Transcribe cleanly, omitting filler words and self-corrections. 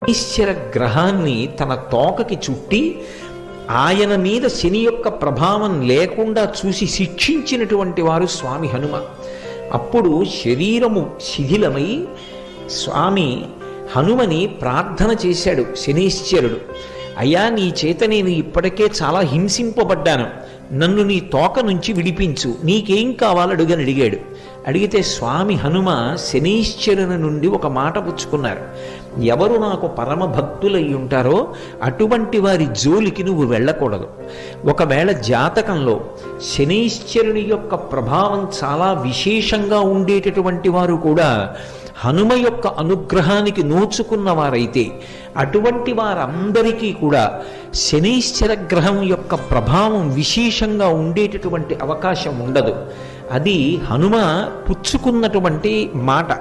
ఈశ్వర గ్రహాన్ని తన తోకకి చుట్టి ఆయన మీద శని యొక్క ప్రభావం లేకుండా చూసి శిక్షించినటువంటి వారు స్వామి హనుమ. అప్పుడు శరీరము శిథిలమై స్వామి హనుమని ప్రార్థన చేశాడు శనీశ్వరుడు. అయ్యా, నీ చేత నేను ఇప్పటికే చాలా హింసింపబడ్డాను, నన్ను నీ తోక నుంచి విడిపించు, నీకేం కావాలడుగని అడిగాడు. అడిగితే స్వామి హనుమ శనీశ్వరుని నుండి ఒక మాట పుచ్చుకున్నారు. ఎవరు నాకు పరమ భక్తులై ఉంటారో అటువంటి వారి జోలికి నువ్వు వెళ్ళకూడదు. ఒకవేళ జాతకంలో శనీశ్వరుని యొక్క ప్రభావం చాలా విశేషంగా ఉండేటటువంటి వారు కూడా హనుమ యొక్క అనుగ్రహానికి నోచుకున్న వారైతే అటువంటి వారందరికీ కూడా శనీశ్వర గ్రహం యొక్క ప్రభావం విశేషంగా ఉండేటటువంటి అవకాశం ఉండదు. అది హనుమ పుచ్చుకున్నటువంటి మాట.